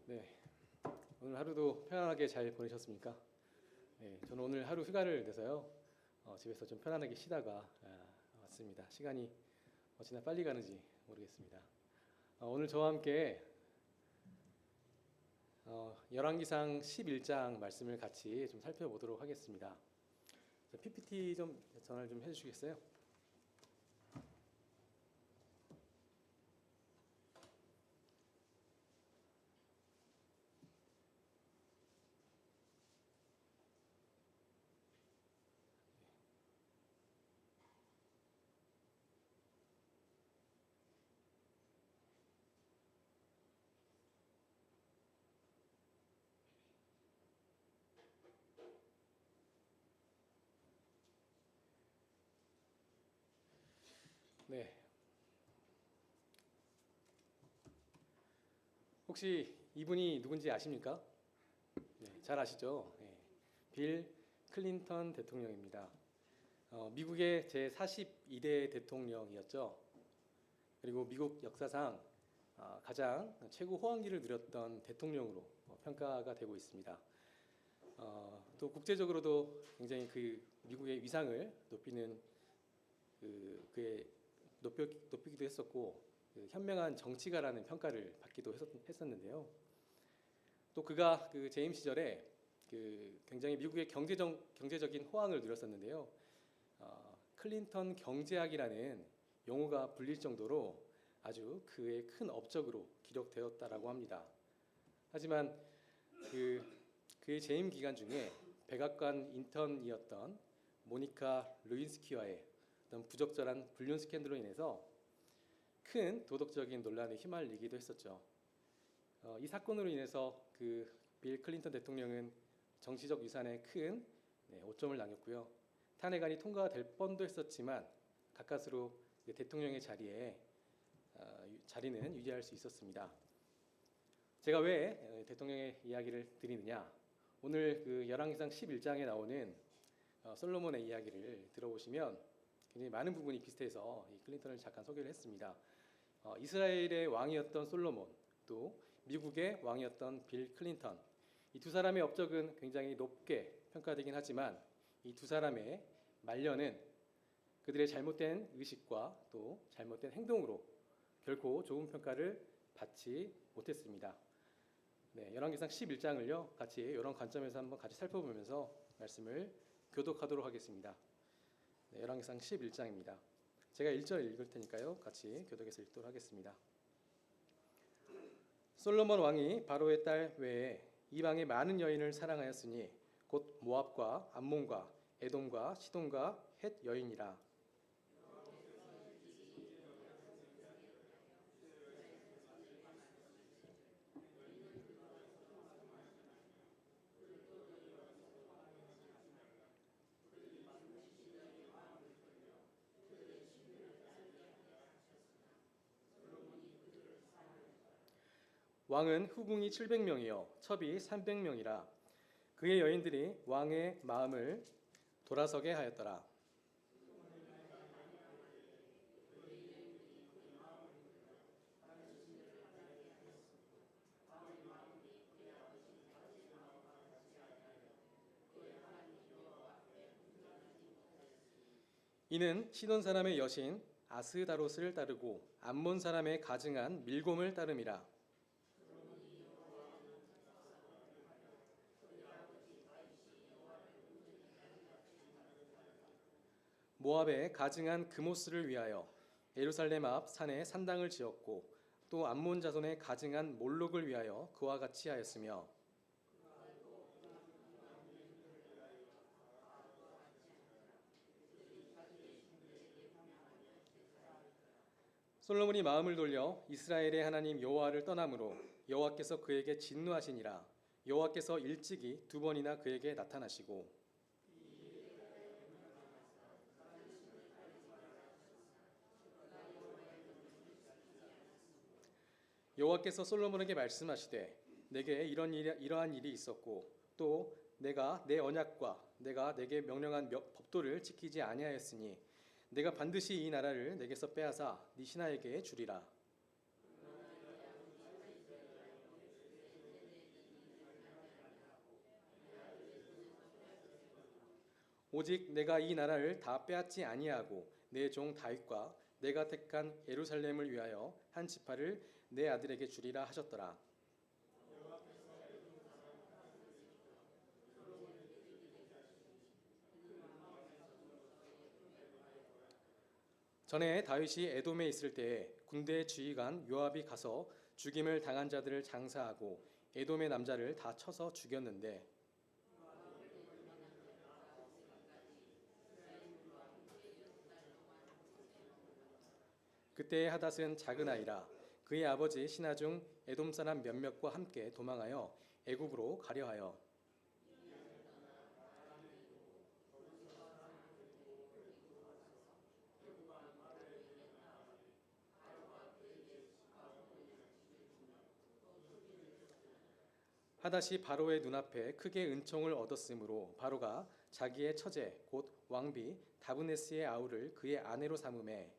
네, 오늘 하루도 편안하게 잘 보내셨습니까? 네, 저는 오늘 하루 휴가를 내서요. 집에서 좀 편안하게 쉬다가 왔습니다. 시간이 어찌나 빨리 가는지 모르겠습니다. 오늘 저와 함께 열왕기상 11장 말씀을 같이 좀 살펴보도록 하겠습니다. PPT 좀 전화를 좀 해주시겠어요? 네. 혹시 이분이 누군지 아십니까? 네, 잘 아시죠? 네. 빌 클린턴 대통령입니다. 미국의 제42대 대통령이었죠. 그리고 미국 역사상 가장 최고 호황기를 누렸던 대통령으로 평가가 되고 있습니다. 또 국제적으로도 굉장히 그 미국의 위상을 높이는 그의 높이기도 했었고 현명한 정치가라는 평가를 받기도 했었는데요. 또 그가 그 재임 시절에 굉장히 미국의 경제적인 호황을 누렸었는데요. 클린턴 경제학이라는 용어가 불릴 정도로 아주 그의 큰 업적으로 기록되었다라고 합니다. 하지만 그의 재임 기간 중에 백악관 인턴이었던 모니카 루인스키와의 어떤 부적절한 불륜 스캔들로 인해서 큰 도덕적인 논란에 휘말리기도 했었죠. 이 사건으로 인해서 빌 클린턴 대통령은 정치적 위산에 큰 오점을 남겼고요. 탄핵안이 통과될 뻔도 했었지만 가까스로 대통령의 자리는 유지할 수 있었습니다. 제가 왜 대통령의 이야기를 드리느냐? 오늘 열왕기상 11장에 나오는 솔로몬의 이야기를 들어보시면 굉장히 많은 부분이 비슷해서 이 클린턴을 잠깐 소개를 했습니다. 이스라엘의 왕이었던 솔로몬, 또 미국의 왕이었던 빌 클린턴, 이 두 사람의 업적은 굉장히 높게 평가되긴 하지만 이 두 사람의 말년은 그들의 잘못된 의식과 또 잘못된 행동으로 결코 좋은 평가를 받지 못했습니다. 네, 열왕기상 11장을요 같이 이런 관점에서 한번 같이 살펴보면서 말씀을 교독하도록 하겠습니다. 네, 열왕기상 11장입니다. 제가 1절 읽을 테니까요 같이 교독해서 읽도록 하겠습니다. 솔로몬 왕이 바로의 딸 외에 이방의 많은 여인을 사랑하였으니 곧 모압과 암몬과 에돔과 시돈과 헷 여인이라. 왕은 후궁이 700명이요 첩이 300명이라. 그의 여인들이 왕의 마음을 돌아서게 하였더라. 이는 시돈 사람의 여신 아스다롯을 따르고 암몬 사람의 가증한 밀곰을 따름이라. 모압의 가증한 그모스를 위하여 예루살렘 앞 산에 산당을 지었고 또 암몬 자손의 가증한 몰록을 위하여 그와 같이 하였으며 솔로몬이 마음을 돌려 이스라엘의 하나님 여호와를 떠남으로 여호와께서 그에게 진노하시니라. 여호와께서 일찍이 2번이나 그에게 나타나시고 여호와께서 솔로몬에게 말씀하시되 내게 이러한 일이 있었고 또 내가 내 언약과 내가 내게 명령한 법도를 지키지 아니하였으니 내가 반드시 이 나라를 내게서 빼앗아 네 신하에게 주리라. 오직 내가 이 나라를 다 빼앗지 아니하고 내 종 다윗과 내가 택한 예루살렘을 위하여 한 지파를 내 아들에게 주리라 하셨더라. 전에 다윗이 에돔에 있을 때에 군대 지휘관 요압이 가서 죽임을 당한 자들을 장사하고 에돔의 남자를 다 쳐서 죽였는데 그때의 하닷은 작은 아이라 그의 아버지 신하 중 에돔 사람 몇몇과 함께 도망하여 애굽으로 가려하여 하닷이 바로의 눈앞에 크게 은총을 얻었으므로 바로가 자기의 처제 곧 왕비 다브네스의 아우를 그의 아내로 삼음에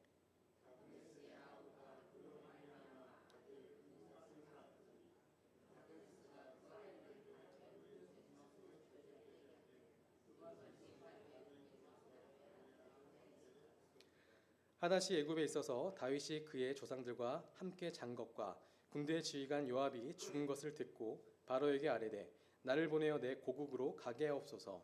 하닷이 애굽에 있어서 다윗이 그의 조상들과 함께 잔 것과 군대 지휘관 요압이 죽은 것을 듣고 바로에게 아뢰되 나를 보내어 내 고국으로 가게 하옵소서.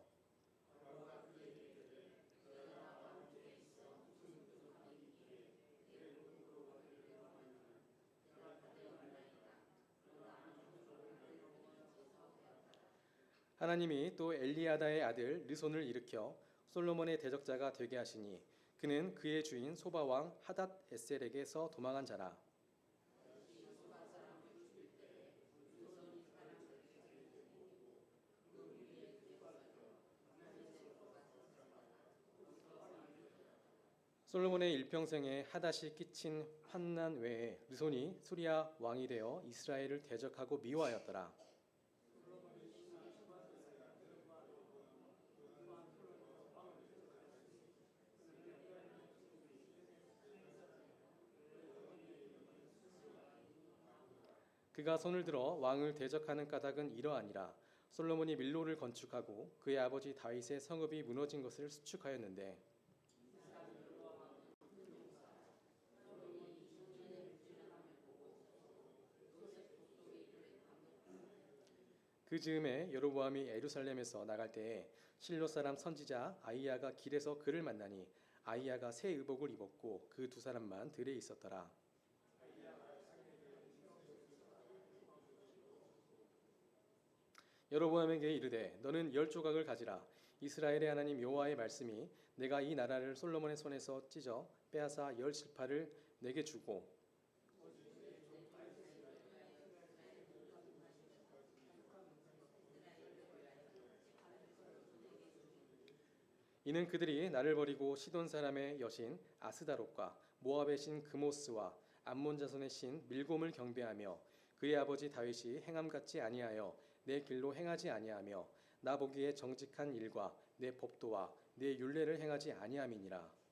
하나님이 또 엘리야다의 아들 르손을 일으켜 솔로몬의 대적자가 되게 하시니 그는 그의 주인 소바 왕 하닷 에셀에게서 도망한 자라. 솔로몬의 일평생에 하닷이 끼친 환난 외에 르손이 수리아 왕이 되어 이스라엘을 대적하고 미워하였더라. 그가 손을 들어 왕을 대적하는 까닭은 이러하니라. 솔로몬이 밀로를 건축하고 그의 아버지 다윗의 성읍이 무너진 것을 수축하였는데 그 즈음에 여로보암이 예루살렘에서 나갈 때에 실로 사람 선지자 아이야가 길에서 그를 만나니 아이야가 새 의복을 입었고 그 두 사람만 들에 있었더라. 여로보암에게 이르되 너는 10조각을 가지라. 이스라엘의 하나님 여호와의 말씀이 내가 이 나라를 솔로몬의 손에서 찢어 빼앗아 10지파를 내게 주고 이는 그들이 나를 버리고 시돈 사람의 여신 아스다롯과 모압의 신 그모스와 암몬 자손의 신 밀곰을 경배하며 그의 아버지 다윗이 행함 같지 아니하여 내 길로 행하지 아니하며 나 보기에 정직한 일과 내 법도와 내 율례를 행하지 아니함이니라.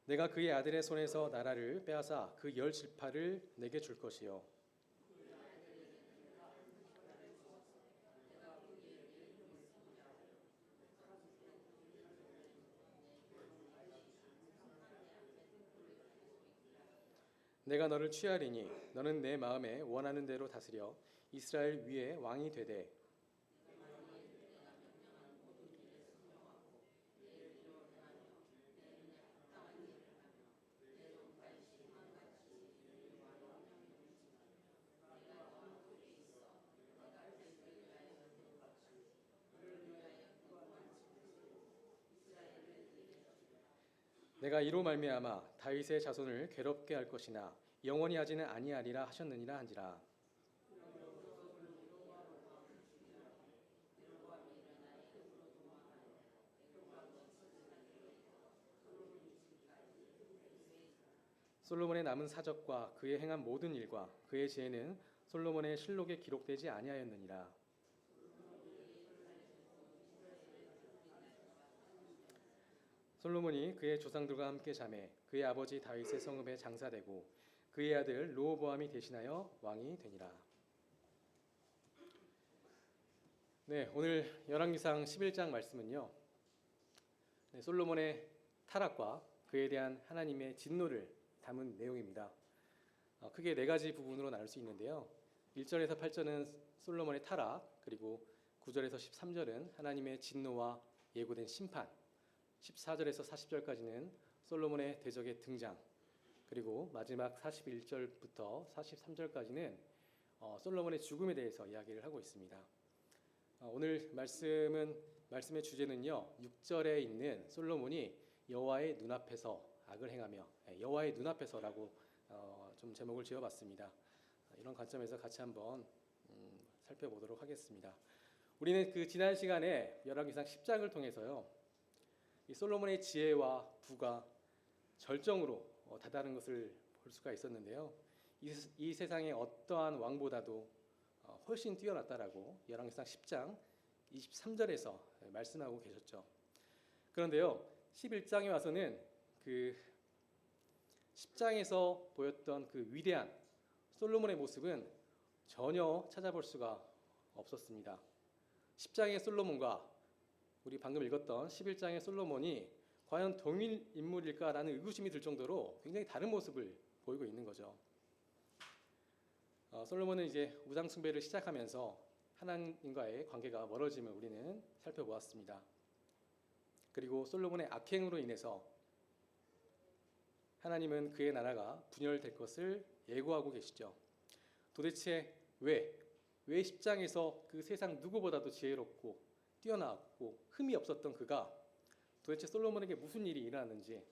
내가 그의 아들의 손에서 나라를 빼앗아 그 10지파를 내게 줄 것이요 내가 너를 취하리니 너는 내 마음에 원하는 대로 다스려 이스라엘 위에 왕이 되되 내가 이로 말미암아 다윗의 자손을 괴롭게 할 것이나 영원히 하지는 아니하리라 하셨느니라 한지라. 솔로몬의 남은 사적과 그의 행한 모든 일과 그의 지혜는 솔로몬의 실록에 기록되지 아니하였느니라. 솔로몬이 그의 조상들과 함께 잠에 그의 아버지 다윗의 성읍에 장사되고 그의 아들 르호보암이 대신하여 왕이 되니라. 네, 오늘 열왕기상 11장 말씀은요. 솔로몬의 타락과 그에 대한 하나님의 진노를 담은 내용입니다. 크게 네 가지 부분으로 나눌 수 있는데요. 1절에서 8절은 솔로몬의 타락, 그리고 9절에서 13절은 하나님의 진노와 예고된 심판, 14절에서 40절까지는 솔로몬의 대적의 등장, 그리고 마지막 41절부터 43절까지는 솔로몬의 죽음에 대해서 이야기를 하고 있습니다. 오늘 말씀의 주제는요. 6절에 있는 솔로몬이 여호와의 눈앞에서 악을 행하며, 여호와의 눈앞에서라고 좀 제목을 지어봤습니다. 이런 관점에서 같이 한번 살펴보도록 하겠습니다. 우리는 그 지난 시간에 열왕기상 10장을 통해서요. 이 솔로몬의 지혜와 부가 절정으로 다다른 것을 볼 수가 있었는데요. 이 세상의 어떠한 왕보다도 훨씬 뛰어났다라고 열왕기상 10장 23절에서 말씀하고 계셨죠. 그런데요. 11장에 와서는 그 10장에서 보였던 그 위대한 솔로몬의 모습은 전혀 찾아볼 수가 없었습니다. 10장의 솔로몬과 우리 방금 읽었던 11장의 솔로몬이 과연 동일 인물일까라는 의구심이 들 정도로 굉장히 다른 모습을 보이고 있는 거죠. 솔로몬은 이제 우상 숭배를 시작하면서 하나님과의 관계가 멀어짐을 우리는 살펴보았습니다. 그리고 솔로몬의 악행으로 인해서 하나님은 그의 나라가 분열될 것을 예고하고 계시죠. 도대체 왜 10장에서 그 세상 누구보다도 지혜롭고 뛰어나고 흠이 없었던 그가 도대체 솔로몬에게 무슨 일이 일어났는지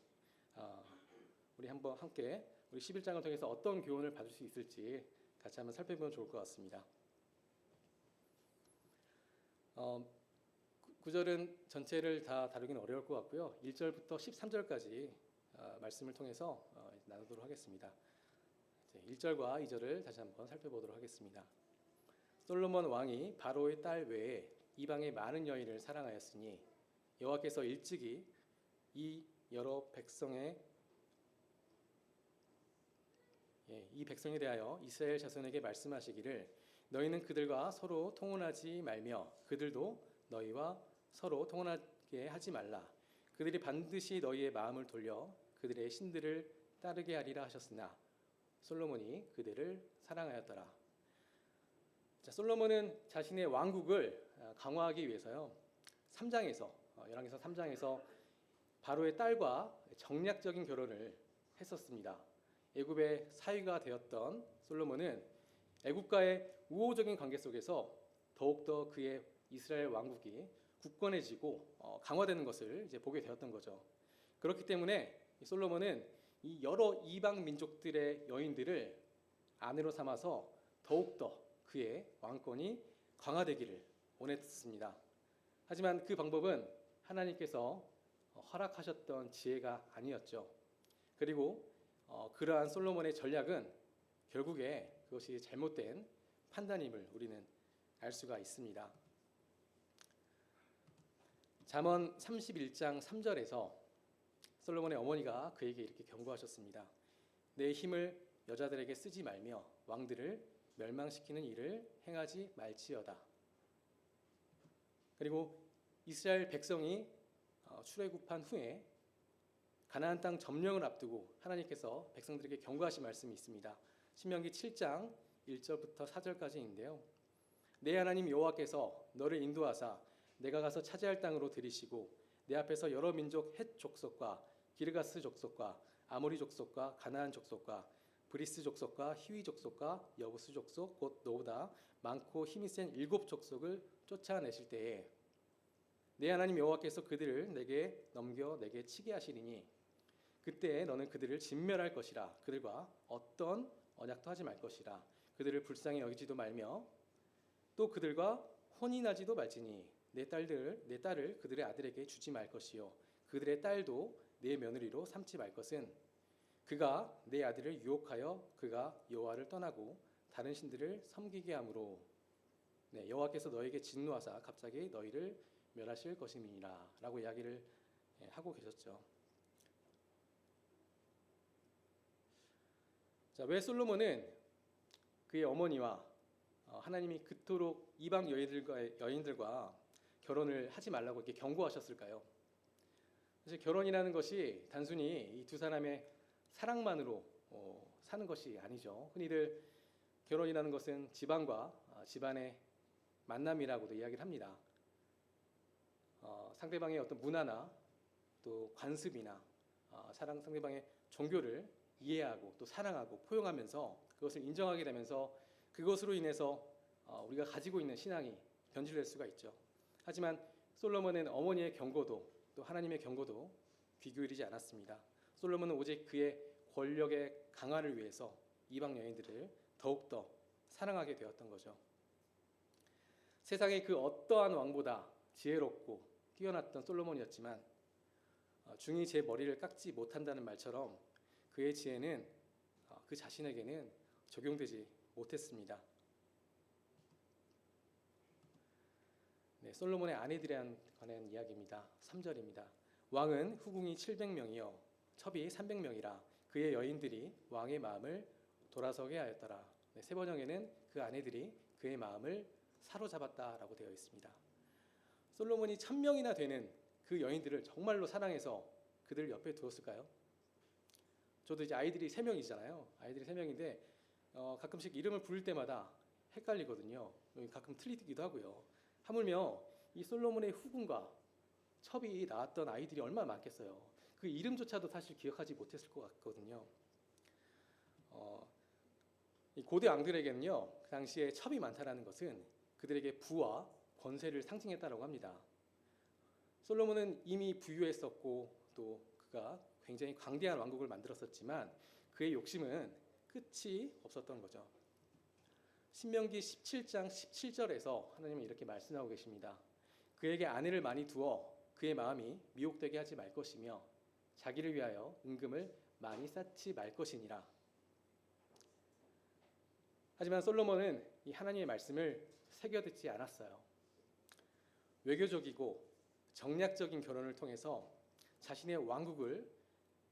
우리 한번 함께 우리 11장을 통해서 어떤 교훈을 받을 수 있을지 같이 한번 살펴보면 좋을 것 같습니다. 9절은 전체를 다 다루기는 어려울 것 같고요. 1절부터 13절까지 말씀을 통해서 나누도록 하겠습니다. 1절과 2절을 다시 한번 살펴보도록 하겠습니다. 솔로몬 왕이 바로의 딸 외에 이방의 많은 여인을 사랑하였으니 여호와께서 일찍이 이 여러 백성에 대하여 이스라엘 자손에게 말씀하시기를 너희는 그들과 서로 통혼하지 말며 그들도 너희와 서로 통혼하게 하지 말라. 그들이 반드시 너희의 마음을 돌려 그들의 신들을 따르게 하리라 하셨으나 솔로몬이 그들을 사랑하였더라. 자, 솔로몬은 자신의 왕국을 강화하기 위해서요. 3장에서 열왕기상 3장에서 바로의 딸과 정략적인 결혼을 했었습니다. 애굽의 사위가 되었던 솔로몬은 애굽과의 우호적인 관계 속에서 더욱더 그의 이스라엘 왕국이 굳건해지고 강화되는 것을 이제 보게 되었던 거죠. 그렇기 때문에 솔로몬은 이 여러 이방 민족들의 여인들을 아내로 삼아서 더욱더 그의 왕권이 강화되기를 원했습니다. 하지만 그 방법은 하나님께서 허락하셨던 지혜가 아니었죠. 그리고 그러한 솔로몬의 전략은 결국에 그것이 잘못된 판단임을 우리는 알 수가 있습니다. 잠언 31장 3절에서 솔로몬의 어머니가 그에게 이렇게 경고하셨습니다. 내 힘을 여자들에게 쓰지 말며 왕들을 멸망시키는 일을 행하지 말지어다. 그리고 이스라엘 백성이 출애굽한 후에 가나안 땅 점령을 앞두고 하나님께서 백성들에게 경고하신 말씀이 있습니다. 신명기 7장 1절부터 4절까지인데요. 내 하나님 여호와께서 너를 인도하사 내가 가서 차지할 땅으로 들이시고 내 앞에서 여러 민족 헷 족속과 기르가스 족속과 아모리 족속과 가나안 족속과 브리스 족속과 히위 족속과 여부스 족속 곧 너보다 많고 힘이 센 7 족속을 쫓아내실 때에 내 하나님 여호와께서 그들을 내게 넘겨 내게 치게 하시리니 그때 너는 그들을 진멸할 것이라. 그들과 어떤 언약도 하지 말 것이라. 그들을 불쌍히 여기지도 말며 또 그들과 혼인하지도 말지니 내 딸을 그들의 아들에게 주지 말 것이요 그들의 딸도 내 며느리로 삼지 말 것은 그가 내 아들을 유혹하여 그가 여호와를 떠나고 다른 신들을 섬기게 함으로 여호와께서 너에게 진노하사 갑자기 너희를 멸하실 것임이니라 라고 이야기를 하고 계셨죠. 자, 왜 솔로몬은 그의 어머니와 하나님이 그토록 이방 여인들과 결혼을 하지 말라고 이렇게 경고하셨을까요? 사실 결혼이라는 것이 단순히 이 두 사람의 사랑만으로 사는 것이 아니죠. 흔히들 결혼이라는 것은 집안과 집안의 만남이라고도 이야기를 합니다. 상대방의 어떤 문화나 또 관습이나 상대방의 종교를 이해하고 또 사랑하고 포용하면서 그것을 인정하게 되면서 그것으로 인해서 우리가 가지고 있는 신앙이 변질될 수가 있죠. 하지만 솔로몬은 어머니의 경고도 또 하나님의 경고도 귀 기울이지 않았습니다. 솔로몬은 오직 그의 권력의 강화를 위해서 이방 여인들을 더욱더 사랑하게 되었던 거죠. 세상의 그 어떠한 왕보다 지혜롭고 뛰어났던 솔로몬이었지만 중이 제 머리를 깎지 못한다는 말처럼 그의 지혜는 그 자신에게는 적용되지 못했습니다. 네, 솔로몬의 아내들에 관한 이야기입니다. 3절입니다. 왕은 후궁이 700명이요 첩이 300명이라 그의 여인들이 왕의 마음을 돌아서게 하였더라. 네, 세 번역에는 그 아내들이 그의 마음을 사로잡았다라고 되어 있습니다. 솔로몬이 1000명이나 되는 그 여인들을 정말로 사랑해서 그들 옆에 두었을까요? 저도 이제 아이들이 3명이잖아요. 아이들이 3명인데 가끔씩 이름을 부를 때마다 헷갈리거든요. 가끔 틀리기도 하고요. 하물며 이 솔로몬의 후궁과 첩이 낳았던 아이들이 얼마나 많겠어요. 그 이름조차도 사실 기억하지 못했을 것 같거든요. 이 고대 왕들에게는요, 그 당시에 첩이 많다라는 것은 그들에게 부와 권세를 상징했다라고 합니다. 솔로몬은 이미 부유했었고 또 그가 굉장히 광대한 왕국을 만들었었지만 그의 욕심은 끝이 없었던 거죠. 신명기 17장 17절에서 하나님은 이렇게 말씀하고 계십니다. 그에게 아내를 많이 두어 그의 마음이 미혹되게 하지 말 것이며 자기를 위하여 은금을 많이 쌓지 말 것이니라. 하지만 솔로몬은 이 하나님의 말씀을 새겨듣지 않았어요. 외교적이고 정략적인 결혼을 통해서 자신의 왕국을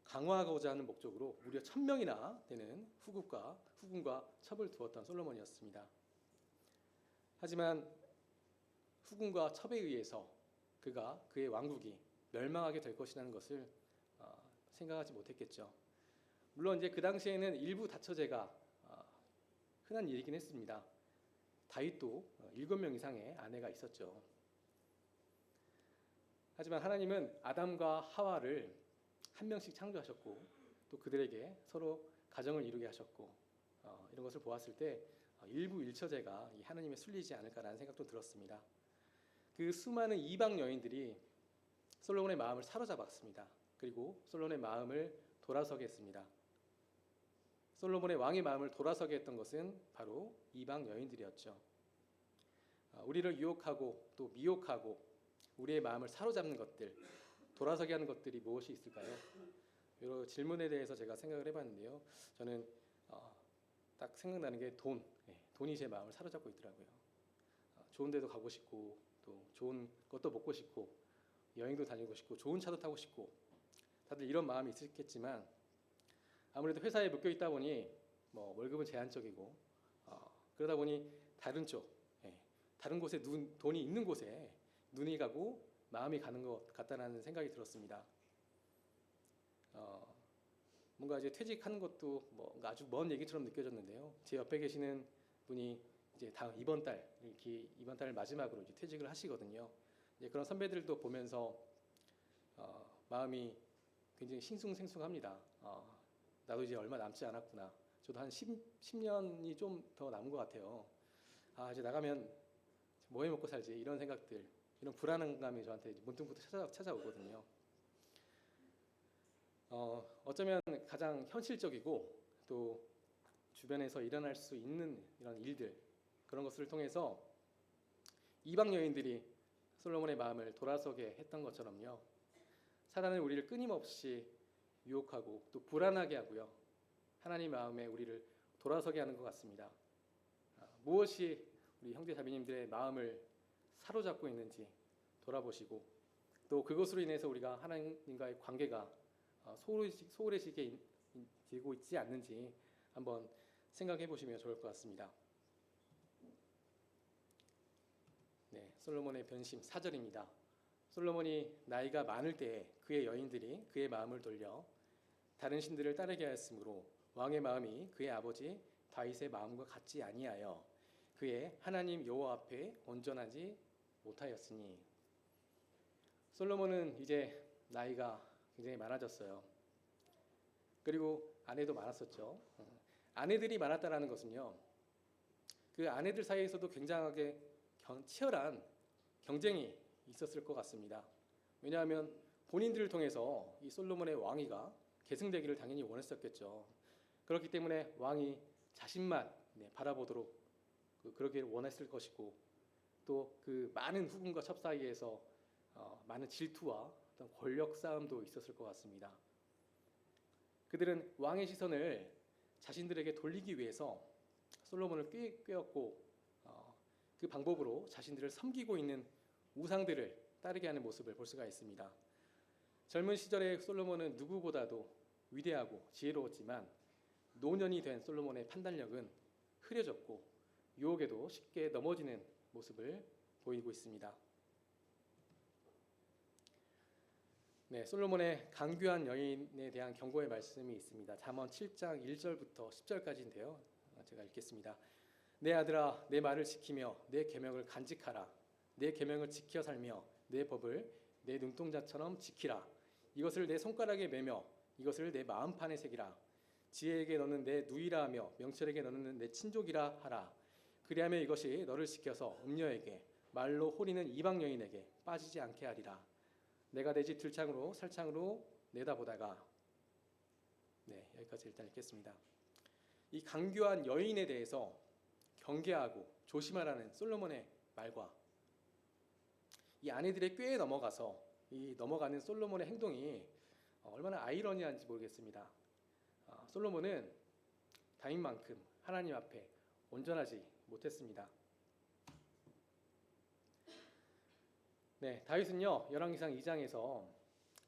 강화하고자 하는 목적으로 무려 1000명이나 되는 후궁과 첩을 두었던 솔로몬이었습니다. 하지만 후궁과 첩에 의해서 그의 왕국이 멸망하게 될 것이라는 것을 생각하지 못했겠죠. 물론 이제 그 당시에는 일부 다처제가 흔한 일이긴 했습니다. 다윗도 7명 이상의 아내가 있었죠. 하지만 하나님은 아담과 하와를 한 명씩 창조하셨고 또 그들에게 서로 가정을 이루게 하셨고 이런 것을 보았을 때 일부 일처제가 이 하나님에 순리지 않을까라는 생각도 들었습니다. 그 수많은 이방 여인들이 솔로몬의 마음을 사로잡았습니다. 그리고 솔로몬의 마음을 돌아서게 했습니다. 솔로몬의 왕의 마음을 돌아서게 했던 것은 바로 이방 여인들이었죠. 우리를 유혹하고 또 미혹하고 우리의 마음을 사로잡는 것들, 돌아서게 하는 것들이 무엇이 있을까요? 이 질문에 대해서 제가 생각을 해봤는데요. 저는 딱 생각나는 게 돈이 제 마음을 사로잡고 있더라고요. 좋은 데도 가고 싶고 또 좋은 것도 먹고 싶고 여행도 다니고 싶고 좋은 차도 타고 싶고 다들 이런 마음이 있었겠지만 아무래도 회사에 묶여 있다 보니 월급은 제한적이고 그러다 보니 다른 곳에 돈이 있는 곳에 눈이 가고 마음이 가는 것 같다는 생각이 들었습니다. 뭔가 이제 퇴직하는 것도 뭔가 아주 먼 얘기처럼 느껴졌는데요. 제 옆에 계시는 분이 이제 이번 달 마지막으로 이제 퇴직을 하시거든요. 이제 그런 선배들도 보면서 마음이 굉장히 싱숭생숭합니다. 나도 이제 얼마 남지 않았구나. 저도 한 10년이 좀 더 남은 것 같아요. 이제 나가면 뭐 해 먹고 살지 이런 생각들, 이런 불안감이 저한테 문득문득 찾아오거든요. 어쩌면 가장 현실적이고 또 주변에서 일어날 수 있는 이런 일들, 그런 것을 통해서 이방 여인들이 솔로몬의 마음을 돌아서게 했던 것처럼요. 사단은 우리를 끊임없이 유혹하고 또 불안하게 하고요. 하나님 마음에 우리를 돌아서게 하는 것 같습니다. 무엇이 우리 형제 자매님들의 마음을 사로잡고 있는지 돌아보시고 또 그것으로 인해서 우리가 하나님과의 관계가 소홀해지게 되고 있지 않는지 한번 생각해 보시면 좋을 것 같습니다. 네, 솔로몬의 변심 4절입니다. 솔로몬이 나이가 많을 때에 그의 여인들이 그의 마음을 돌려 다른 신들을 따르게 하였으므로 왕의 마음이 그의 아버지 다윗의 마음과 같지 아니하여 그의 하나님 여호와 앞에 온전하지 못하였으니. 솔로몬은 이제 나이가 굉장히 많아졌어요. 그리고 아내도 많았었죠. 아내들이 많았다라는 것은요, 그 아내들 사이에서도 굉장하게 치열한 경쟁이 있었을 것 같습니다. 왜냐하면 본인들을 통해서 이 솔로몬의 왕위가 계승되기를 당연히 원했었겠죠. 그렇기 때문에 왕이 자신만 바라보도록 그러기를 원했을 것이고, 또 그 많은 후궁과 첩 사이에서 많은 질투와 어떤 권력 싸움도 있었을 것 같습니다. 그들은 왕의 시선을 자신들에게 돌리기 위해서 솔로몬을 꾀었고, 그 방법으로 자신들을 섬기고 있는 우상들을 따르게 하는 모습을 볼 수가 있습니다. 젊은 시절의 솔로몬은 누구보다도 위대하고 지혜로웠지만 노년이 된 솔로몬의 판단력은 흐려졌고 유혹에도 쉽게 넘어지는 모습을 보이고 있습니다. 네, 솔로몬의 강귀한 여인에 대한 경고의 말씀이 있습니다. 잠언 7장 1절부터 10절까지인데요. 제가 읽겠습니다. 내 아들아, 내 말을 지키며 내 계명을 간직하라. 내 계명을 지켜 살며 내 법을 내 눈동자처럼 지키라. 이것을 내 손가락에 매며 이것을 내 마음판에 새기라. 지혜에게 너는 내 누이라 하며 명철에게 너는 내 친족이라 하라. 그리하면 이것이 너를 지켜서 음녀에게 말로 호리는 이방 여인에게 빠지지 않게 하리라. 내가 내 집 들창으로 살창으로 내다보다가. 네, 여기까지 일단 읽겠습니다. 이 강교한 여인에 대해서 경계하고 조심하라는 솔로몬의 말과 이 아내들의 꾀에 넘어가서 이 넘어가는 솔로몬의 행동이 얼마나 아이러니한지 모르겠습니다. 솔로몬은 다윗만큼 하나님 앞에 온전하지 못했습니다. 네, 다윗은요 열왕기상 2장에서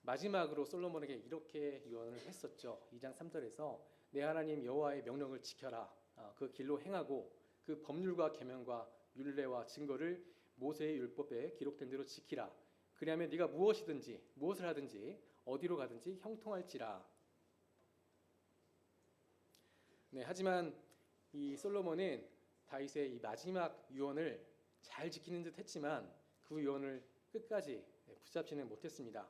마지막으로 솔로몬에게 이렇게 유언을 했었죠. 2장 3절에서 내 하나님 여호와의 명령을 지켜라. 그 길로 행하고 그 법률과 계명과 율례와 증거를 모세의 율법에 기록된 대로 지키라. 그리하면 네가 무엇을 하든지 어디로 가든지 형통할지라. 네, 하지만 이 솔로몬은 다윗의 이 마지막 유언을 잘 지키는 듯 했지만 그 유언을 끝까지 붙잡지는 못했습니다.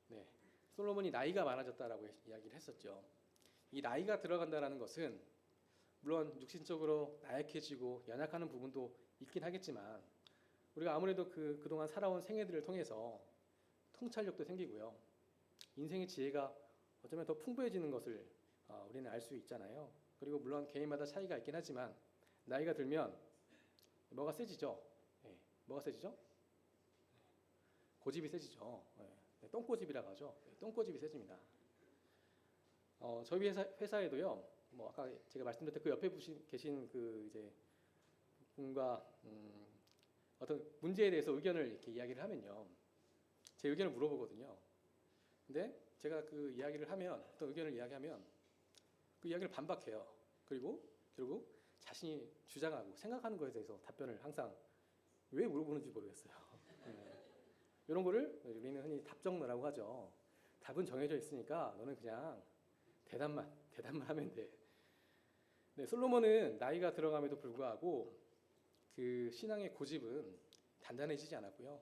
네, 솔로몬이 나이가 많아졌다라고 이야기를 했었죠. 이 나이가 들어간다라는 것은 물론 육신적으로 나약해지고 연약하는 부분도 있긴 하겠지만 우리가 아무래도 그동안 살아온 생애들을 통해서 통찰력도 생기고요. 인생의 지혜가 어쩌면 더 풍부해지는 것을 우리는 알 수 있잖아요. 그리고 물론 개인마다 차이가 있긴 하지만 나이가 들면 뭐가 세지죠? 네, 뭐가 세지죠? 고집이 세지죠. 네, 똥고집이라고 하죠. 네, 똥고집이 세집니다. 저희 회사에도요. 뭐 아까 제가 말씀드렸던 그 옆에 계신 그 이제 분과 어떤 문제에 대해서 의견을 이렇게 이야기를 하면요, 제 의견을 물어보거든요. 근데 제가 그 이야기를 하면 어떤 의견을 이야기하면 그 이야기를 반박해요. 그리고 결국 자신이 주장하고 생각하는 것에 대해서 답변을 항상 왜 물어보는지 모르겠어요. 이런 거를 우리는 흔히 답정너라고 하죠. 답은 정해져 있으니까 너는 그냥 대답만 하면 돼. 네, 솔로몬은 나이가 들어감에도 불구하고 그 신앙의 고집은 단단해지지 않았고요.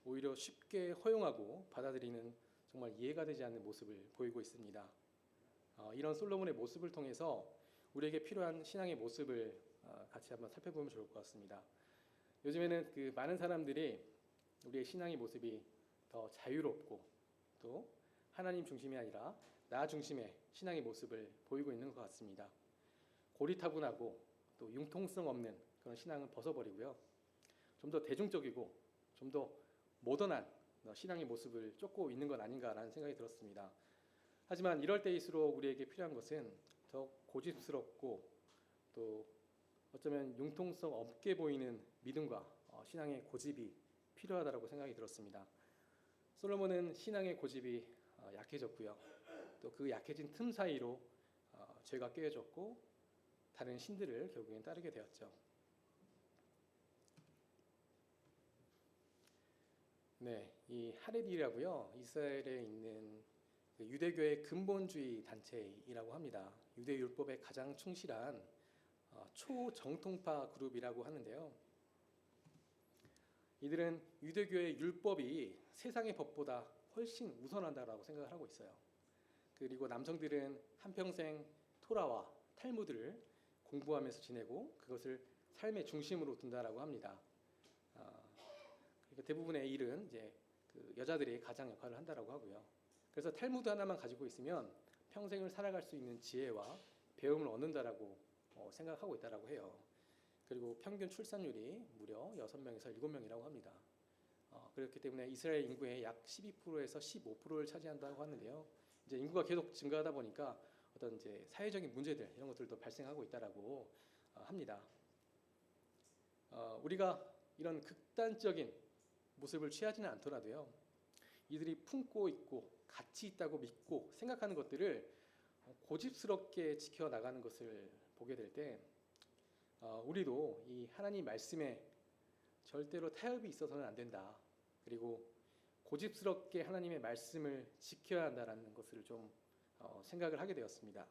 오히려 쉽게 허용하고 받아들이는 정말 이해가 되지 않는 모습을 보이고 있습니다. 이런 솔로몬의 모습을 통해서 우리에게 필요한 신앙의 모습을 같이 한번 살펴보면 좋을 것 같습니다. 요즘에는 그 많은 사람들이 우리의 신앙의 모습이 더 자유롭고 또 하나님 중심이 아니라 나 중심의 신앙의 모습을 보이고 있는 것 같습니다. 고리타분하고 또 융통성 없는 그런 신앙은 벗어버리고요. 좀 더 대중적이고 좀 더 모던한 신앙의 모습을 쫓고 있는 건 아닌가라는 생각이 들었습니다. 하지만 이럴 때일수록 우리에게 필요한 것은 더 고집스럽고 또 어쩌면 융통성 없게 보이는 믿음과 신앙의 고집이 필요하다고 생각이 들었습니다. 솔로몬은 신앙의 고집이 약해졌고요. 또 그 약해진 틈 사이로 죄가 꾀해졌고 다른 신들을 결국엔 따르게 되었죠. 네, 이 하레디라고요. 이스라엘에 있는 그 유대교의 근본주의 단체이라고 합니다. 유대 율법에 가장 충실한 초정통파 그룹이라고 하는데요. 이들은 유대교의 율법이 세상의 법보다 훨씬 우선한다라고 생각을 하고 있어요. 그리고 남성들은 한평생 토라와 탈무드를 공부하면서 지내고 그것을 삶의 중심으로 둔다라고 합니다. 그러니까 대부분의 일은 이제 그 여자들이 가장 역할을 한다라고 하고요. 그래서 탈무드 하나만 가지고 있으면 평생을 살아갈 수 있는 지혜와 배움을 얻는다라고 생각하고 있다라고 해요. 그리고 평균 출산율이 무려 6명에서 7명이라고 합니다. 그렇기 때문에 이스라엘 인구의 약 12%에서 15%를 차지한다고 하는데요. 이제 인구가 계속 증가하다 보니까 어떤 이제 사회적인 문제들 이런 것들도 발생하고 있다라고 합니다. 우리가 이런 극단적인 모습을 취하지는 않더라도요. 이들이 품고 있고 가치 있다고 믿고 생각하는 것들을 고집스럽게 지켜나가는 것을 보게 될 때 우리도 이 하나님 말씀에 절대로 타협이 있어서는 안 된다. 그리고 고집스럽게 하나님의 말씀을 지켜야 한다는 것을 좀 생각을 하게 되었습니다.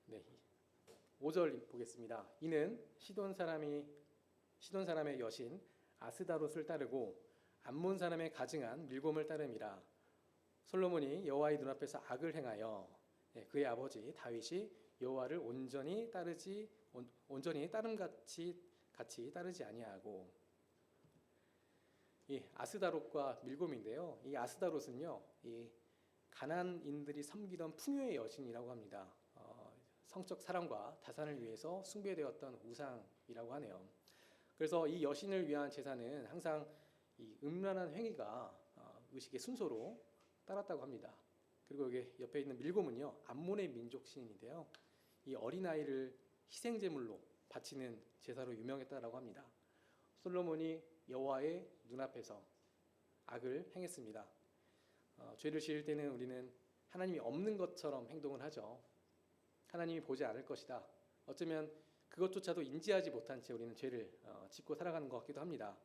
네, 5절 보겠습니다. 이는 시돈 사람의 여신 아스다롯을 따르고 암몬 사람의 가증한 밀곰을 따름이라. 솔로몬이 여호와의 눈앞에서 악을 행하여 그의 아버지 다윗이 여호와를 온전히 따름같이 따르지 아니하고. 이 아스다롯과 밀곰인데요. 이 아스다롯은요, 이 가나안인들이 섬기던 풍요의 여신이라고 합니다. 성적 사랑과 다산을 위해서 숭배되었던 우상이라고 하네요. 그래서 이 여신을 위한 제사는 항상 이 음란한 행위가 의식의 순서로 따랐다고 합니다. 그리고 여기 옆에 있는 밀곰은요, 암몬의 민족 신인인데요. 이 어린아이를 희생제물로 바치는 제사로 유명했다라고 합니다. 솔로몬이 여호와의 눈앞에서 악을 행했습니다. 죄를 지을 때는 우리는 하나님이 없는 것처럼 행동을 하죠. 하나님이 보지 않을 것이다. 어쩌면 그것조차도 인지하지 못한 채 우리는 죄를 짓고 살아가는 것 같기도 합니다.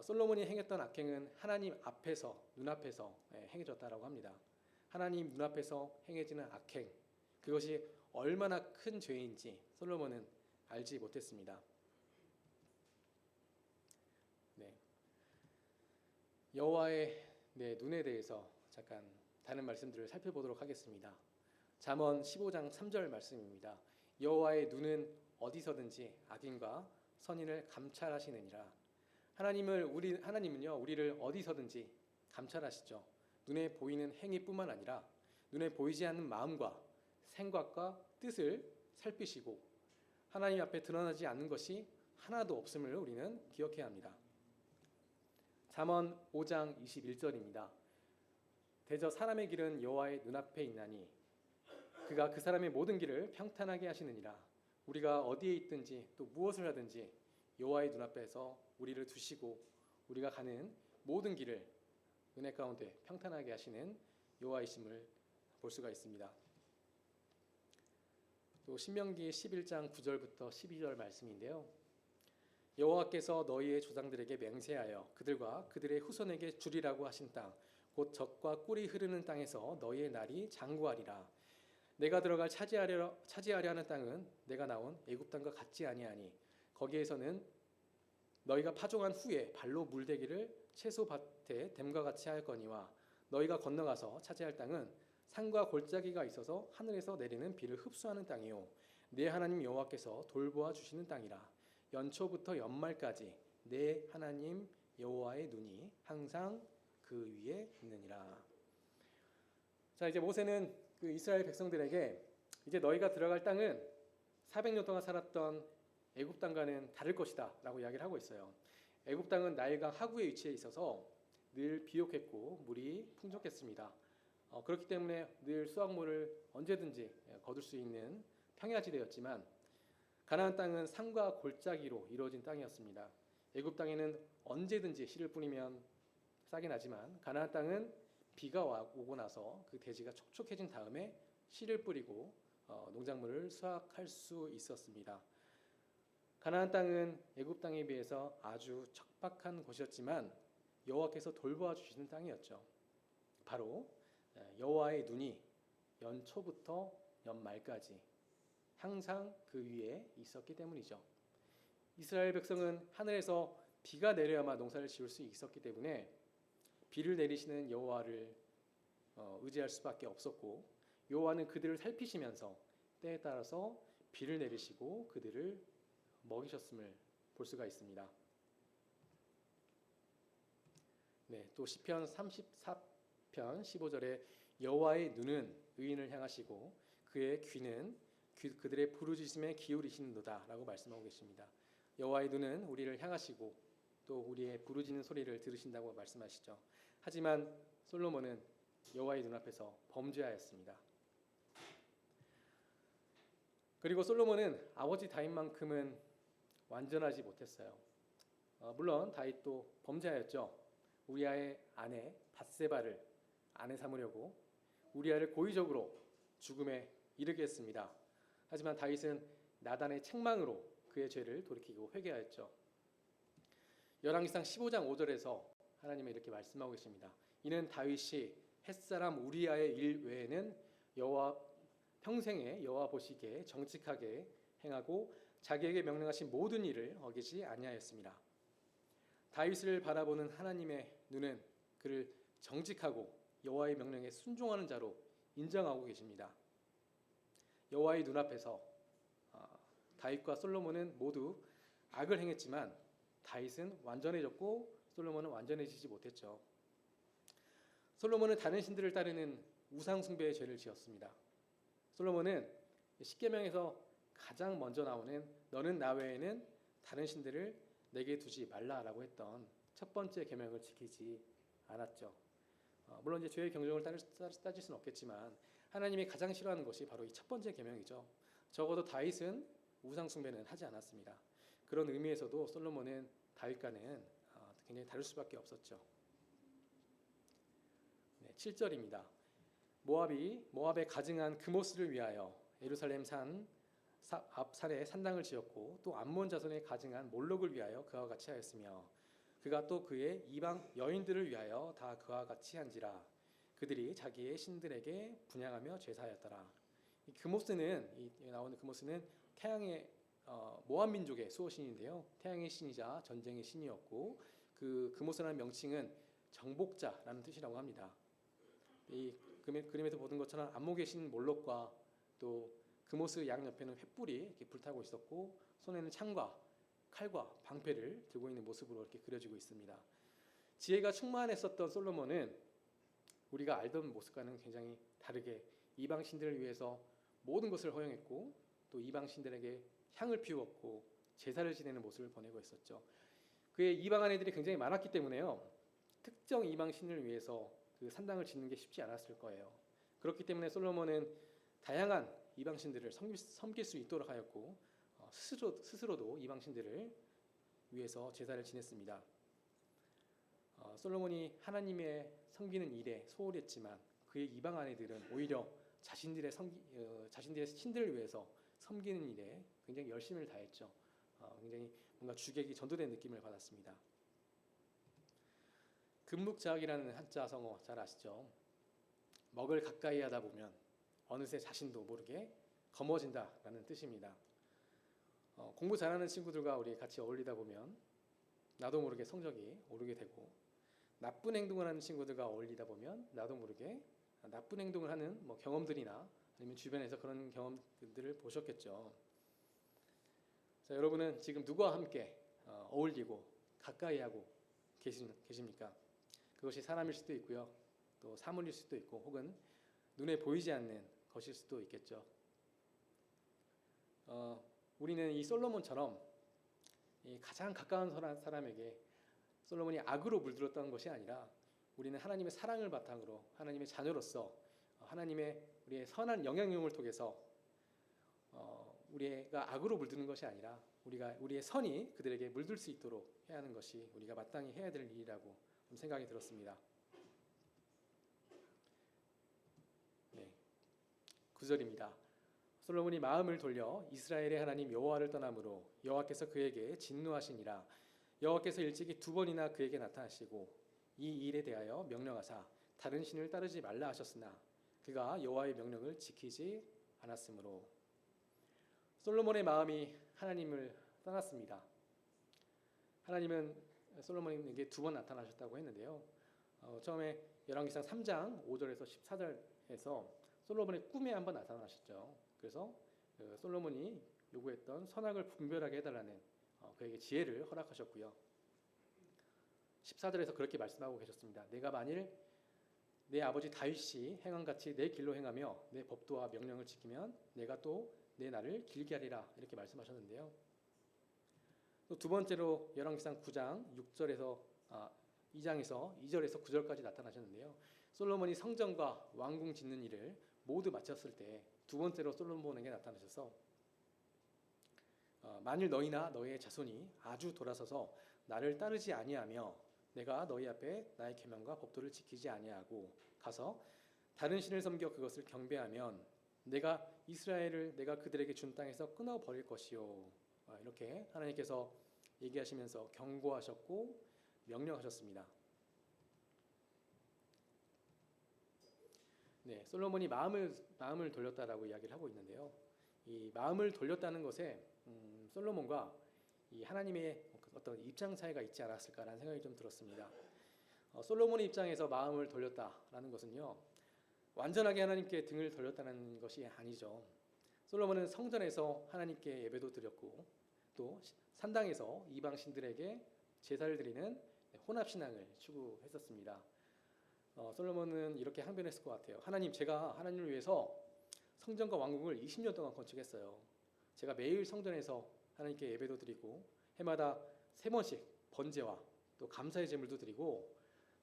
솔로몬이 행했던 악행은 하나님 앞에서 눈앞에서 행해졌다라고 합니다. 하나님 눈앞에서 행해지는 악행, 그것이 얼마나 큰 죄인지 솔로몬은 알지 못했습니다. 네. 여호와의 눈에 대해서 잠깐 다른 말씀들을 살펴보도록 하겠습니다. 잠언 15장 3절 말씀입니다. 여호와의 눈은 어디서든지 악인과 선인을 감찰하시느니라. 하나님은요, 우리를 어디서든지 감찰하시죠. 눈에 보이는 행위뿐만 아니라 눈에 보이지 않는 마음과 생각과 뜻을 살피시고 하나님 앞에 드러나지 않는 것이 하나도 없음을 우리는 기억해야 합니다. 잠언 5장 21절입니다. 대저 사람의 길은 여호와의 눈앞에 있나니 그가 그 사람의 모든 길을 평탄하게 하시느니라. 우리가 어디에 있든지 또 무엇을 하든지 여호와의 눈앞에서 우리를 두시고 우리가 가는 모든 길을 은혜 가운데 평탄하게 하시는 여호와이심을 볼 수가 있습니다. 또 신명기 11장 9절부터 12절 말씀인데요. 여호와께서 너희의 조상들에게 맹세하여 그들과 그들의 후손에게 주리라고 하신 땅, 곧 젖과 꿀이 흐르는 땅에서 너희의 날이 장구하리라. 내가 들어갈 차지하려 하는 땅은 내가 나온 애굽 땅과 같지 아니하니 거기에서는 너희가 파종한 후에 발로 물대기를 채소밭에 댐과 같이 할 거니와 너희가 건너가서 차지할 땅은 산과 골짜기가 있어서 하늘에서 내리는 비를 흡수하는 땅이요 내 하나님 여호와께서 돌보아 주시는 땅이라. 연초부터 연말까지 내 하나님 여호와의 눈이 항상 그 위에 있느니라. 자, 이제 모세는 그 이스라엘 백성들에게 이제 너희가 들어갈 땅은 400년 동안 살았던 애굽 땅과는 다를 것이다라고 이야기를 하고 있어요. 애굽 땅은 나일강 하구에 위치해 있어서 늘 비옥했고 물이 풍족했습니다. 그렇기 때문에 늘 수확물을 언제든지 거둘 수 있는 평야지대였지만 가나안 땅은 산과 골짜기로 이루어진 땅이었습니다. 애굽 땅에는 언제든지 씨를 뿌리면 싹이 나지만 가나안 땅은 비가 오고 나서 그 대지가 촉촉해진 다음에 씨를 뿌리고 농작물을 수확할 수 있었습니다. 가나안 땅은 애굽 땅에 비해서 아주 척박한 곳이었지만 여호와께서 돌보아 주시는 땅이었죠. 바로 여호와의 눈이 연초부터 연말까지 항상 그 위에 있었기 때문이죠. 이스라엘 백성은 하늘에서 비가 내려야만 농사를 지을 수 있었기 때문에 비를 내리시는 여호와를 의지할 수밖에 없었고, 여호와는 그들을 살피시면서 때에 따라서 비를 내리시고 그들을 먹이셨음을 볼 수가 있습니다. 네, 또 시편 34편 15절에 여호와의 눈은 의인을 향하시고 그의 귀는 그들의 부르짖음에 기울이시는도다라고 말씀하고 계십니다. 여호와의 눈은 우리를 향하시고 또 우리의 부르짖는 소리를 들으신다고 말씀하시죠. 하지만 솔로몬은 여호와의 눈앞에서 범죄하였습니다. 그리고 솔로몬은 아버지 다윗만큼은 완전하지 못했어요. 물론 다윗도 범죄하였죠. 우리아의 아내 밧세바를 아내 삼으려고 우리아를 고의적으로 죽음에 이르게 했습니다. 하지만 다윗은 나단의 책망으로 그의 죄를 돌이키고 회개하였죠. 열왕기상 15장 5절에서 하나님은 이렇게 말씀하고 계십니다. 이는 다윗이 햇사람 우리아의 일 외에는 여호와 평생에 여호와 보시기에 정직하게 행하고 자기에게 명령하신 모든 일을 어기지 아니하였습니다. 다윗을 바라보는 하나님의 눈은 그를 정직하고 여호와의 명령에 순종하는 자로 인정하고 계십니다. 여호와의 눈앞에서 다윗과 솔로몬은 모두 악을 행했지만 다윗은 완전해졌고 솔로몬은 완전해지지 못했죠. 솔로몬은 다른 신들을 따르는 우상 숭배의 죄를 지었습니다. 솔로몬은 십계명에서 가장 먼저 나오는 너는 나 외에는 다른 신들을 내게 두지 말라라고 했던 첫 번째 계명을 지키지 않았죠. 물론 이제 죄의 경종을 따질 수는 없겠지만 하나님이 가장 싫어하는 것이 바로 이 첫 번째 계명이죠. 적어도 다윗은 우상 숭배는 하지 않았습니다. 그런 의미에서도 솔로몬은 다윗과는 굉장히 다를 수밖에 없었죠. 네, 7절입니다. 모압에 가증한 그모스를 위하여 예루살렘 앞 산에 산당을 지었고 또 암몬 자손에 가증한 몰록을 위하여 그와 같이 하였으며 그가 또 그의 이방 여인들을 위하여 다 그와 같이 한지라. 그들이 자기의 신들에게 분향하며 제사하였더라. 이 나오는 그모스는 태양의 모압 민족의 수호신인데요. 태양의 신이자 전쟁의 신이었고 그 그모스라는 명칭은 정복자라는 뜻이라고 합니다. 이 그림에서 보던 것처럼 안목의 신 몰록과 또 그모스 양 옆에는 횃불이 이렇게 불타고 있었고 손에는 창과 칼과 방패를 들고 있는 모습으로 이렇게 그려지고 있습니다. 지혜가 충만했었던 솔로몬은 우리가 알던 모습과는 굉장히 다르게 이방 신들을 위해서 모든 것을 허용했고 또 이방 신들에게 향을 피우었고 제사를 지내는 모습을 보내고 있었죠. 그의 이방 아내들이 굉장히 많았기 때문에요. 특정 이방 신을 위해서 그 산당을 짓는 게 쉽지 않았을 거예요. 그렇기 때문에 솔로몬은 다양한 이방 신들을 섬길 수 있도록 하였고 스스로도 이방 신들을 위해서 제사를 지냈습니다. 솔로몬이 하나님의 섬기는 일에 소홀했지만 그의 이방 아내들은 오히려 자신들의 신들을 위해서 섬기는 일에 굉장히 열심을 다했죠. 굉장히 뭔가 주객이 전도된 느낌을 받았습니다. 금묵자학이라는 한자 성어 잘 아시죠? 먹을 가까이 하다 보면 어느새 자신도 모르게 검어진다라는 뜻입니다. 공부 잘하는 친구들과 우리 같이 어울리다 보면 나도 모르게 성적이 오르게 되고 나쁜 행동을 하는 친구들과 어울리다 보면 나도 모르게 나쁜 행동을 하는 경험들이나 아니면 주변에서 그런 경험들을 보셨겠죠. 자, 여러분은 지금 누구와 함께 어울리고 가까이 하고 계십니까? 그것이 사람일 수도 있고요. 또 사물일 수도 있고 혹은 눈에 보이지 않는 것일 수도 있겠죠. 우리는 이 솔로몬처럼 이 가장 가까운 사람에게 솔로몬이 악으로 물들었던 것이 아니라 우리는 하나님의 사랑을 바탕으로 하나님의 자녀로서 하나님의 우리의 선한 영향력을 통해서 우리가 악으로 물드는 것이 아니라 우리의 선이 그들에게 물들 수 있도록 해야 하는 것이 우리가 마땅히 해야 될 일이라고 좀 생각이 들었습니다. 네, 9절입니다. 솔로몬이 마음을 돌려 이스라엘의 하나님 여호와를 떠남으로 여호와께서 그에게 진노하시니라. 여호와께서 일찍이 2번이나 그에게 나타나시고 이 일에 대하여 명령하사 다른 신을 따르지 말라 하셨으나 그가 여호와의 명령을 지키지 않았으므로. 솔로몬의 마음이 하나님을 떠났습니다. 하나님은 솔로몬에게 2번 나타나셨다고 했는데요. 처음에 열왕기상 3장 5절에서 14절에서 솔로몬의 꿈에 한번 나타나셨죠. 그래서 솔로몬이 요구했던 선악을 분별하게 해달라는 그에게 지혜를 허락하셨고요. 14절에서 그렇게 말씀하고 계셨습니다. 내가 만일 내 아버지 다윗이 행함같이 내 길로 행하며 내 법도와 명령을 지키면 내가 또 내 날을 길게 하리라 이렇게 말씀하셨는데요. 또 두 번째로 열왕기상 9장 6절에서 2장에서 2절에서 9절까지 나타나셨는데요. 솔로몬이 성전과 왕궁 짓는 일을 모두 마쳤을 때 두 번째로 솔로몬에게 나타나셔서 만일 너희나 너희의 자손이 아주 돌아서서 나를 따르지 아니하며 내가 너희 앞에 나의 계명과 법도를 지키지 아니하고 가서 다른 신을 섬겨 그것을 경배하면 내가 이스라엘을 내가 그들에게 준 땅에서 끊어버릴 것이요. 이렇게 하나님께서 얘기하시면서 경고하셨고 명령하셨습니다. 네, 솔로몬이 마음을 돌렸다라고 이야기를 하고 있는데요. 이 마음을 돌렸다는 것에 솔로몬과 이 하나님의 어떤 입장 차이가 있지 않았을까라는 생각이 좀 들었습니다. 솔로몬의 입장에서 마음을 돌렸다라는 것은요, 완전하게 하나님께 등을 돌렸다는 것이 아니죠. 솔로몬은 성전에서 하나님께 예배도 드렸고 또 산당에서 이방 신들에게 제사를 드리는 혼합신앙을 추구했었습니다. 솔로몬은 이렇게 항변했을 것 같아요. 하나님, 제가 하나님을 위해서 성전과 왕궁을 20년 동안 건축했어요. 제가 매일 성전에서 하나님께 예배도 드리고 해마다 3번씩 번제와 또 감사의 제물도 드리고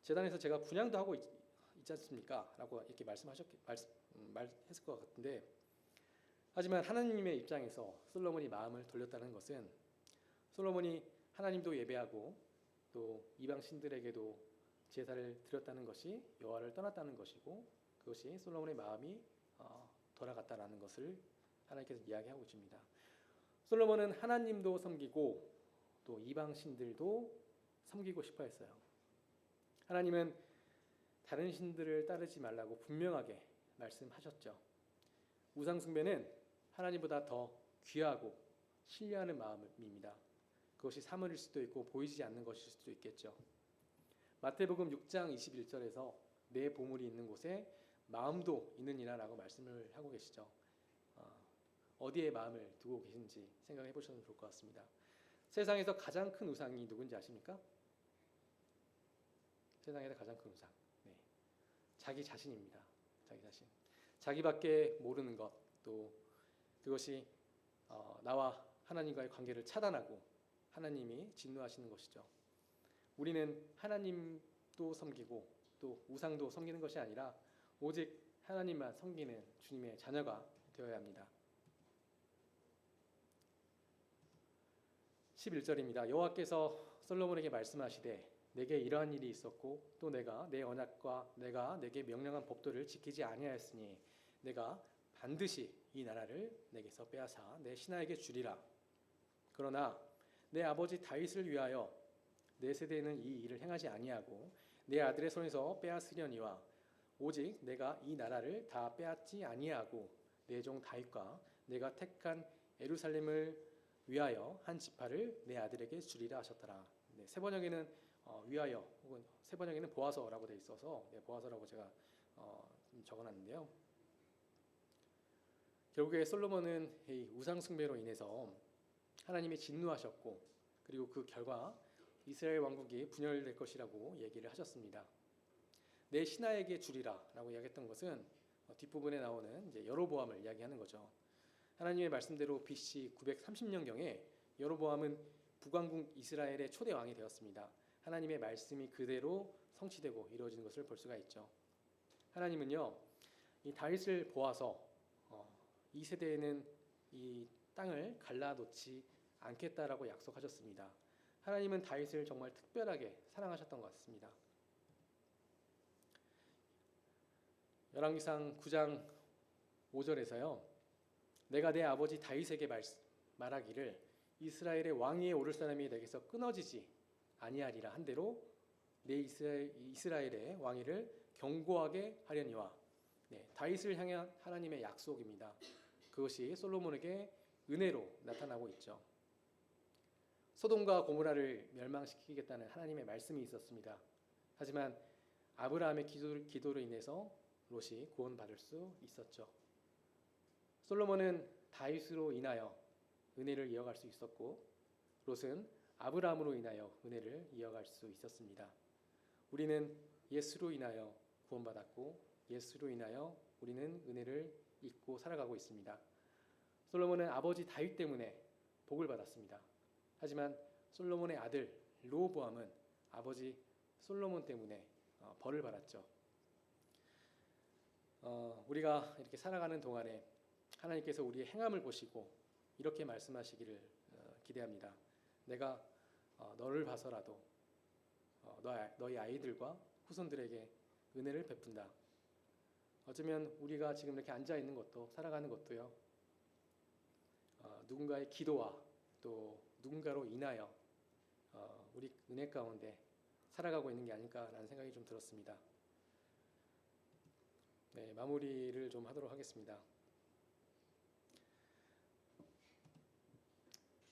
제단에서 제가 분향도 하고 있지 않습니까? 라고 이렇게 말했을 것 같은데, 하지만 하나님의 입장에서 솔로몬이 마음을 돌렸다는 것은 솔로몬이 하나님도 예배하고 또 이방 신들에게도 제사를 드렸다는 것이 여호와를 떠났다는 것이고 그것이 솔로몬의 마음이 돌아갔다라는 것을 하나님께서 이야기하고 있습니다. 솔로몬은 하나님도 섬기고 또 이방 신들도 섬기고 싶어 했어요. 하나님은 다른 신들을 따르지 말라고 분명하게 말씀하셨죠. 우상 숭배는 하나님보다 더 귀하고 신뢰하는 마음입니다. 그것이 사물일 수도 있고 보이지 않는 것일 수도 있겠죠. 마태복음 6장 21절에서 내 보물이 있는 곳에 마음도 있느니라라고 말씀을 하고 계시죠. 어디에 마음을 두고 계신지 생각해 보셔도 좋을 것 같습니다. 세상에서 가장 큰 우상이 누군지 아십니까? 세상에서 가장 큰 우상, 네, 자기 자신입니다. 자기 자신. 자기밖에 모르는 것, 또 그것이 나와 하나님과의 관계를 차단하고 하나님이 진노하시는 것이죠. 우리는 하나님도 섬기고 또 우상도 섬기는 것이 아니라 오직 하나님만 섬기는 주님의 자녀가 되어야 합니다. 11절입니다. 여호와께서 솔로몬에게 말씀하시되 내게 이러한 일이 있었고 또 내가 내 언약과 내가 내게 명령한 법도를 지키지 아니하였으니 내가 반드시 이 나라를 내게서 빼앗아 내 신하에게 주리라. 그러나 내 아버지 다윗을 위하여 내 세대에는 이 일을 행하지 아니하고 내 아들의 손에서 빼앗으려니와 오직 내가 이 나라를 다 빼앗지 아니하고 내 종 다윗과 내가 택한 예루살렘을 위하여 한 지파를 내 아들에게 주리라 하셨더라. 네, 세 번역에는 위하여 혹은 세 번역에는 보아서라고 되어 있어서 보아서라고 제가 좀 적어놨는데요. 결국에 솔로몬은 이 우상 숭배로 인해서 하나님이 진노하셨고 그리고 그 결과 이스라엘 왕국이 분열될 것이라고 얘기를 하셨습니다. 내 신하에게 주리라라고 이야기했던 것은 뒷부분에 나오는 이제 여로보암을 이야기하는 거죠. 하나님의 말씀대로 BC 930년경에 여로보암은 북왕국 이스라엘의 초대 왕이 되었습니다. 하나님의 말씀이 그대로 성취되고 이루어지는 것을 볼 수가 있죠. 하나님은요, 이 다윗을 보아서 이 세대에는 이 땅을 갈라놓지 않겠다라고 약속하셨습니다. 하나님은 다윗을 정말 특별하게 사랑하셨던 것 같습니다. 열왕기상 9장 5절에서요. 내가 내 아버지 다윗에게 말하기를 이스라엘의 왕위에 오를 사람이 내게서 끊어지지 아니하리라 한대로 내 이스라엘의 왕위를 견고하게 하려니와. 다윗을 향한 하나님의 약속입니다. 그것이 솔로몬에게 은혜로 나타나고 있죠. 소돔과 고모라를 멸망시키겠다는 하나님의 말씀이 있었습니다. 하지만 아브라함의 기도로 인해서 롯이 구원받을 수 있었죠. 솔로몬은 다윗으로 인하여 은혜를 이어갈 수 있었고 롯은 아브라함으로 인하여 은혜를 이어갈 수 있었습니다. 우리는 예수로 인하여 구원받았고 예수로 인하여 우리는 은혜를 잊고 살아가고 있습니다. 솔로몬은 아버지 다윗 때문에 복을 받았습니다. 하지만 솔로몬의 아들 르호보암은 아버지 솔로몬 때문에 벌을 받았죠. 우리가 이렇게 살아가는 동안에 하나님께서 우리의 행함을 보시고 이렇게 말씀하시기를 기대합니다. 내가 너를 봐서라도 너희 아이들과 후손들에게 은혜를 베푼다. 어쩌면 우리가 지금 이렇게 앉아 있는 것도 살아가는 것도요. 누군가의 기도와 또 누군가로 인하여 우리 은혜 가운데 살아가고 있는 게 아닐까라는 생각이 좀 들었습니다. 네, 마무리를 좀 하도록 하겠습니다.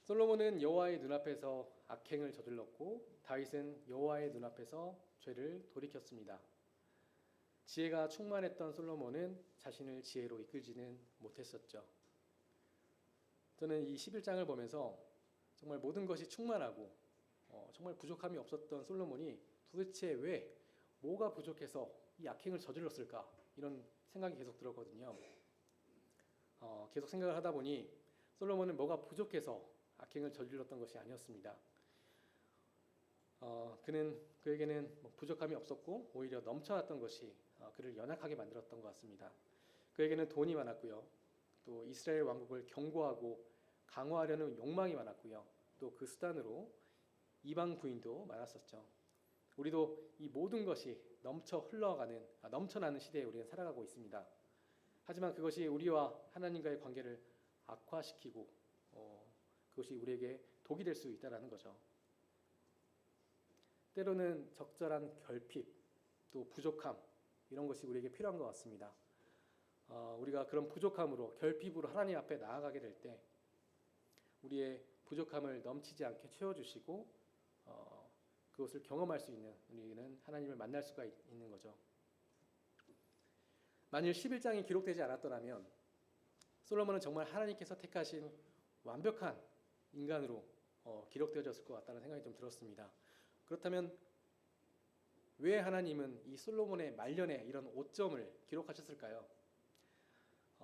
솔로몬은 여호와의 눈앞에서 악행을 저질렀고 다윗은 여호와의 눈앞에서 죄를 돌이켰습니다. 지혜가 충만했던 솔로몬은 자신을 지혜로 이끌지는 못했었죠. 저는 이 11장을 보면서 정말 모든 것이 충만하고 정말 부족함이 없었던 솔로몬이 도대체 왜 뭐가 부족해서 이 악행을 저질렀을까 이런 생각이 계속 들었거든요. 계속 생각을 하다 보니 솔로몬은 뭐가 부족해서 악행을 저질렀던 것이 아니었습니다. 그에게는 부족함이 없었고 오히려 넘쳐났던 것이 그를 연약하게 만들었던 것 같습니다. 그에게는 돈이 많았고요. 또 이스라엘 왕국을 견고하고 강화하려는 욕망이 많았고요. 또 그 수단으로 이방 부인도 많았었죠. 우리도 이 모든 것이 넘쳐나는 시대에 우리는 살아가고 있습니다. 하지만 그것이 우리와 하나님과의 관계를 악화시키고 그것이 우리에게 독이 될 수 있다는 거죠. 때로는 적절한 결핍, 또 부족함 이런 것이 우리에게 필요한 것 같습니다. 우리가 그런 부족함으로 결핍으로 하나님 앞에 나아가게 될 때 우리의 부족함을 넘치지 않게 채워주시고 그것을 경험할 수 있는 우리는 하나님을 만날 수가 있는 거죠. 만일 11장이 기록되지 않았더라면 솔로몬은 정말 하나님께서 택하신 완벽한 인간으로 기록되어졌을 것 같다는 생각이 좀 들었습니다. 그렇다면 왜 하나님은 이 솔로몬의 말년에 이런 오점을 기록하셨을까요?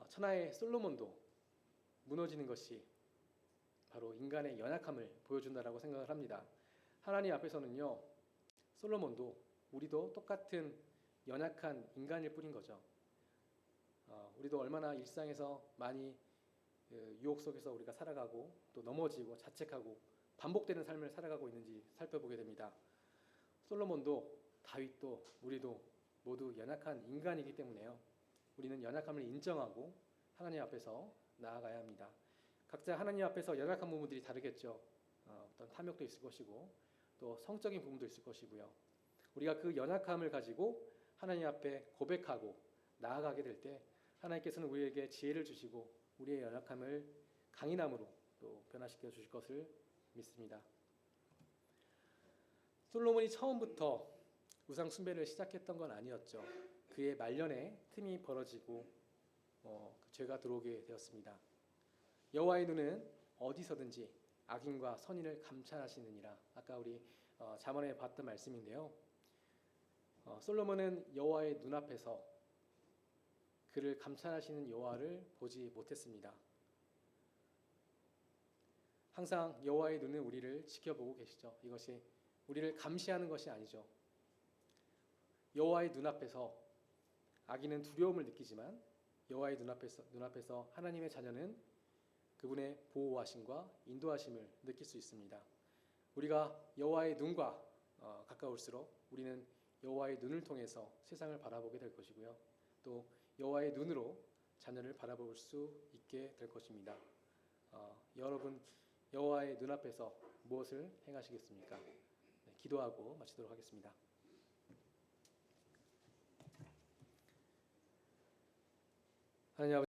천하의 솔로몬도 무너지는 것이 바로 인간의 연약함을 보여준다라고 생각을 합니다. 하나님 앞에서는요, 솔로몬도 우리도 똑같은 연약한 인간일 뿐인 거죠. 우리도 얼마나 일상에서 많이 유혹 속에서 우리가 살아가고 또 넘어지고 자책하고 반복되는 삶을 살아가고 있는지 살펴보게 됩니다. 솔로몬도 다윗도 우리도 모두 연약한 인간이기 때문에요. 우리는 연약함을 인정하고 하나님 앞에서 나아가야 합니다. 각자 하나님 앞에서 연약한 부분들이 다르겠죠. 어떤 탐욕도 있을 것이고 또 성적인 부분도 있을 것이고요. 우리가 그 연약함을 가지고 하나님 앞에 고백하고 나아가게 될 때 하나님께서는 우리에게 지혜를 주시고 우리의 연약함을 강인함으로 또 변화시켜 주실 것을 믿습니다. 솔로몬이 처음부터 우상 숭배를 시작했던 건 아니었죠. 그의 말년에 틈이 벌어지고 죄가 들어오게 되었습니다. 여호와의 눈은 어디서든지 악인과 선인을 감찰하시느니라. 아까 우리 잠언에 봤던 말씀인데요. 솔로몬은 여호와의 눈앞에서 그를 감찰하시는 여호와를 보지 못했습니다. 항상 여호와의 눈은 우리를 지켜보고 계시죠. 이것이 우리를 감시하는 것이 아니죠. 여호와의 눈앞에서 악인은 두려움을 느끼지만 여호와의 눈앞에서 하나님의 자녀는 그분의 보호하심과 인도하심을 느낄 수 있습니다. 우리가 여호와의 눈과 가까울수록 우리는 여호와의 눈을 통해서 세상을 바라보게 될 것이고요. 또 여호와의 눈으로 자녀를 바라볼 수 있게 될 것입니다. 여러분 여호와의 눈앞에서 무엇을 행하시겠습니까? 네, 기도하고 마치도록 하겠습니다. 하나님 아버지